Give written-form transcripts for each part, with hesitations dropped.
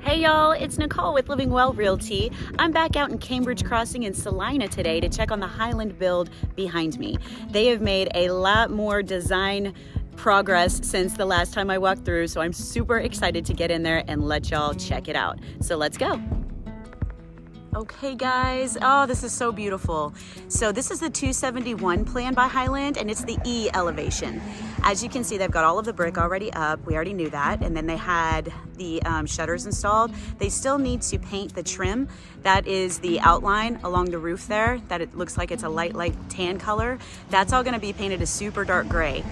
Hey y'all, it's Nicole with LivingWell Realty. I'm back out in Cambridge Crossing in Celina today to check on the Highland build behind me. They have made a lot more design progress since the last time I walked through, so I'm super excited to get in there and let y'all check it out. So let's go. Okay guys, oh, this is so beautiful. So this is the 271 plan by Highland, and it's the E elevation. As you can see, they've got all of the brick already up. We already knew that. And then they had the shutters installed. They still need to paint the trim. That is the outline along the roof there, that it looks like it's a light tan color. That's all gonna be painted a super dark gray.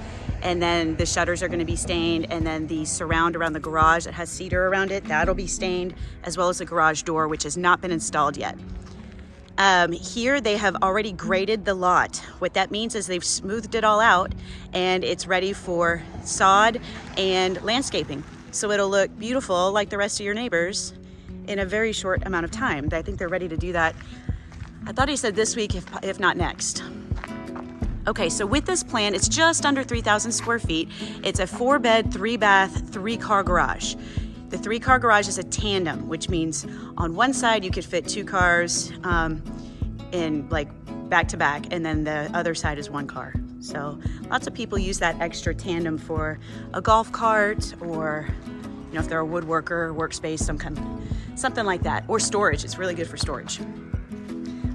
And then the shutters are going to be stained, and then the surround around the garage that has cedar around it, that'll be stained, as well as the garage door, which has not been installed yet. Here they have already graded the lot. What that means is they've smoothed it all out and it's ready for sod and landscaping. So it'll look beautiful like the rest of your neighbors in a very short amount of time. I think they're ready to do that. I thought he said this week, if not next. Okay, so with this plan, it's just under 3,000 square feet. It's a 4-bed, 3-bath, 3-car garage. The 3-car garage is a tandem, which means on one side you could fit 2 cars in like back to back, and then the other side is 1 car. So lots of people use that extra tandem for a golf cart, or you know, if they're a woodworker, workspace, something like that, or storage. It's really good for storage.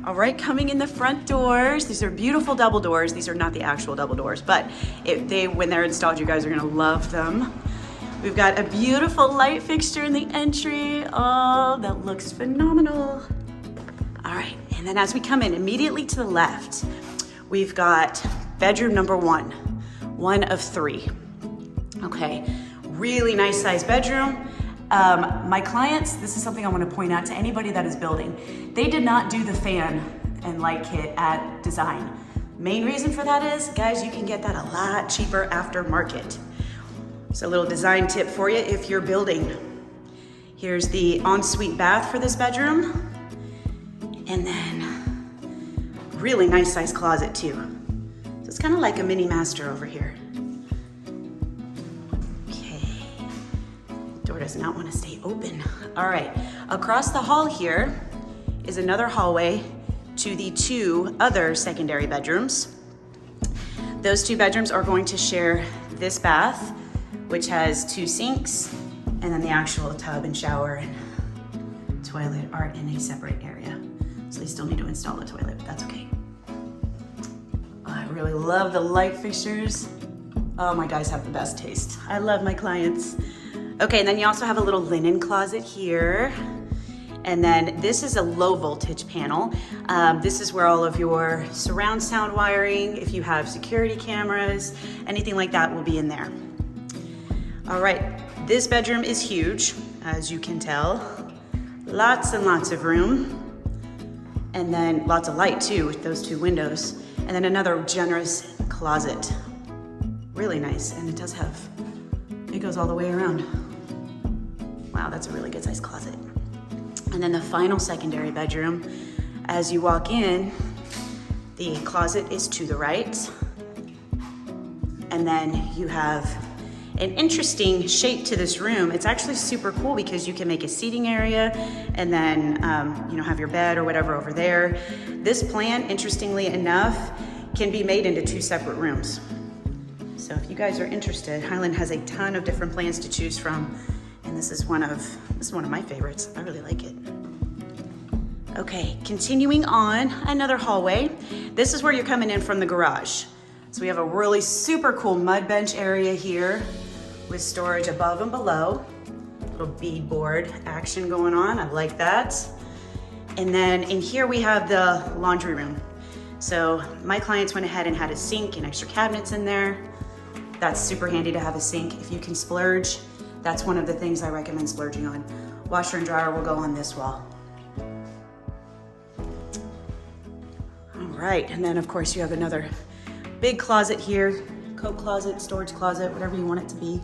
All right, coming in the front doors, these are beautiful double doors. These are not the actual double doors, but when they're installed, you guys are gonna love them. We've got a beautiful light fixture in the entry. Oh, that looks phenomenal. All right, and then as we come in immediately to the left, we've got bedroom number 1 of 3. Okay, really nice size bedroom. My clients, this is something I want to point out to anybody that is building. They did not do the fan and light kit at design. Main reason for that is, guys, you can get that a lot cheaper aftermarket. So a little design tip for you if you're building. Here's the ensuite bath for this bedroom. And then really nice size closet too. So it's kind of like a mini master over here. Does not want to stay open. All right, across the hall here is another hallway to the 2 other secondary bedrooms. Those 2 bedrooms are going to share this bath, which has 2 sinks, and then the actual tub and shower and toilet are in a separate area. So they still need to install the toilet, but that's okay. I really love the light fixtures. Oh, my guys have the best taste. I love my clients. Okay, and then you also have a little linen closet here. And then this is a low voltage panel. This is where all of your surround sound wiring, if you have security cameras, anything like that will be in there. All right, this bedroom is huge, as you can tell. Lots and lots of room. And then lots of light too with those 2 windows. And then another generous closet. Really nice, and it goes all the way around. Wow, that's a really good sized closet. And then the final secondary bedroom, as you walk in, the closet is to the right. And then you have an interesting shape to this room. It's actually super cool because you can make a seating area and then have your bed or whatever over there. This plan, interestingly enough, can be made into 2 separate rooms. So if you guys are interested, Highland has a ton of different plans to choose from, and this is one of my favorites. I really like it. Okay, continuing on, another hallway. This is where you're coming in from the garage. So we have a really super cool mud bench area here with storage above and below. Little beadboard action going on, I like that. And then in here we have the laundry room. So my clients went ahead and had a sink and extra cabinets in there. That's super handy to have a sink if you can splurge. That's one of the things I recommend splurging on. Washer and dryer will go on this wall. All right, and then of course you have another big closet here, coat closet, storage closet, whatever you want it to be.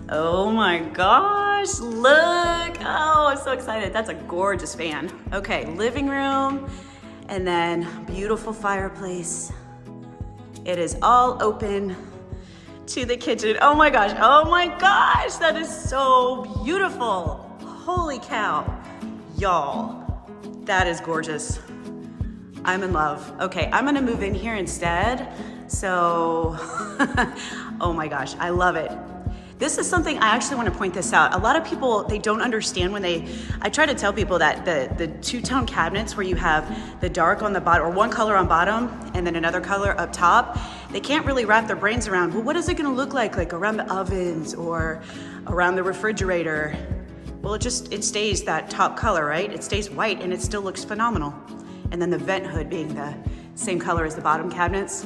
Oh my gosh, look. Oh, I'm so excited. That's a gorgeous fan. Okay, living room, and then beautiful fireplace. It is all open to the kitchen. Oh my gosh, that is so beautiful. Holy cow, y'all, that is gorgeous. I'm in love. Okay, I'm gonna move in here instead. So, oh my gosh, I love it. This is something I actually want to point this out. A lot of people, they don't understand when I try to tell people that the two-tone cabinets where you have the dark on the bottom, or one color on bottom and then another color up top, they can't really wrap their brains around, well, what is it gonna look like around the ovens or around the refrigerator? Well, it stays that top color, right? It stays white and it still looks phenomenal. And then the vent hood being the same color as the bottom cabinets.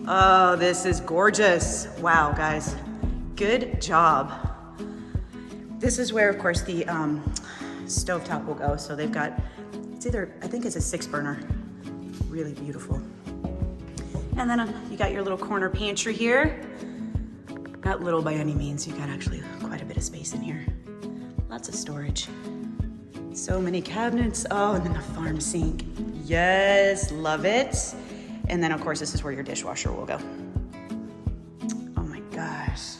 Oh, this is gorgeous. Wow, guys. Good job. This is where, of course, the stovetop will go. So they've got, I think it's a 6-burner. Really beautiful. And then you got your little corner pantry here. Not little by any means. You got actually quite a bit of space in here. Lots of storage. So many cabinets. Oh, and then the farm sink. Yes, love it. And then, of course, this is where your dishwasher will go. Oh my gosh.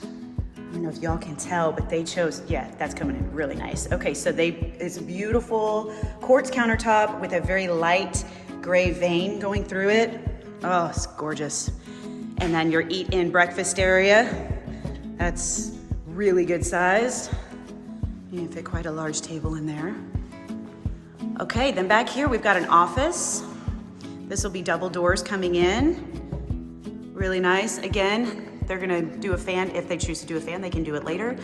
I don't know if y'all can tell, but they chose, yeah, that's coming in really nice. Okay, so it's a beautiful quartz countertop with a very light gray vein going through it. Oh, it's gorgeous. And then your eat-in breakfast area. That's really good sized. You can fit quite a large table in there. Okay, then back here we've got an office. This will be double doors coming in. Really nice. Again, they're gonna do a fan. If they choose to do a fan, they can do it later.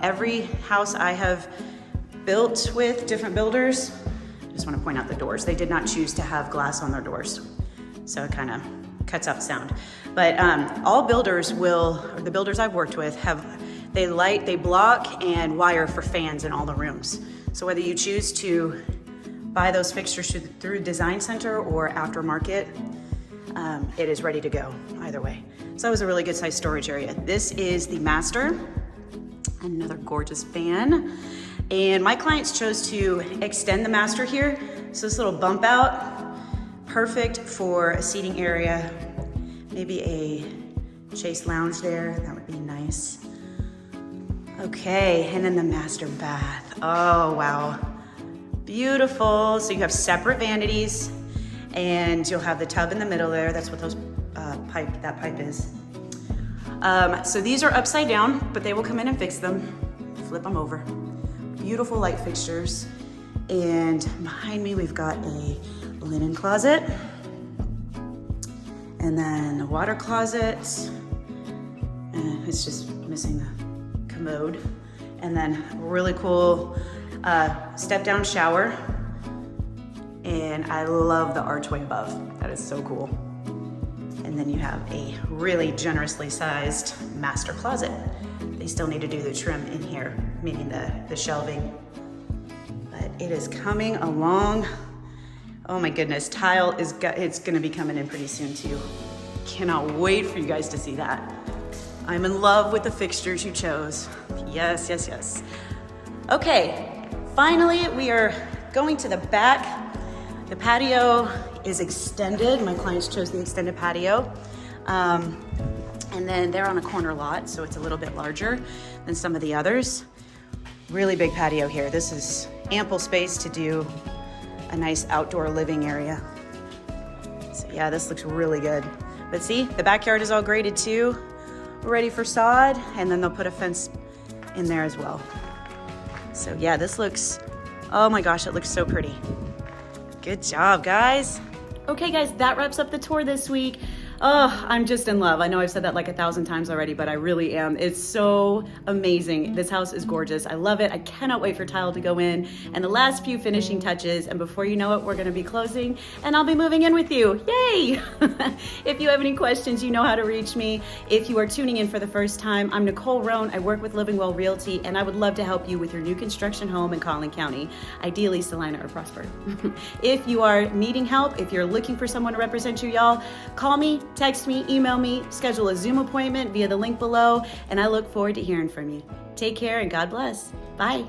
Every house I have built with different builders, I just wanna point out the doors. They did not choose to have glass on their doors. So it kind of cuts out sound. But all builders or the builders I've worked with they block and wire for fans in all the rooms. So whether you choose to buy those fixtures through Design Center or aftermarket, it is ready to go either way. So that was a really good sized storage area. This is the master, another gorgeous fan. And my clients chose to extend the master here. So this little bump out, perfect for a seating area, maybe a chaise lounge there, that would be nice. Okay, and then the master bath. Oh, wow. Beautiful. So you have separate vanities and you'll have the tub in the middle there. That's what that pipe is. So these are upside down, but they will come in and fix them. Flip them over. Beautiful light fixtures. And behind me, we've got a linen closet. And then a water closet. And it's just missing the commode. And then a really cool step down shower. And I love the archway above. That is so cool. And then you have a really generously sized master closet. They still need to do the trim in here, meaning the shelving. But it is coming along. Oh my goodness, tile it's gonna be coming in pretty soon too. Cannot wait for you guys to see that. I'm in love with the fixtures you chose. Yes, yes, yes. Okay, finally we are going to the back. The patio is extended. My clients chose the extended patio. And then they're on a corner lot, so it's a little bit larger than some of the others. Really big patio here. This is ample space to do a nice outdoor living area. So yeah, this looks really good. But see, the backyard is all graded too. We're ready for sod, and then they'll put a fence in there as well. So yeah, this looks, oh my gosh, it looks so pretty. Good job, guys. Okay, guys, that wraps up the tour this week. Oh, I'm just in love. I know I've said that like 1,000 times already, but I really am. It's so amazing. This house is gorgeous. I love it. I cannot wait for tile to go in and the last few finishing touches. And before you know it, we're gonna be closing and I'll be moving in with you. Yay! If you have any questions, you know how to reach me. If you are tuning in for the first time, I'm Nicole Roan. I work with LivingWell Realty and I would love to help you with your new construction home in Collin County, ideally Celina or Prosper. If you are needing help, if you're looking for someone to represent you, y'all, call me, text me, email me, schedule a Zoom appointment via the link below, and I look forward to hearing from you. Take care and God bless. Bye.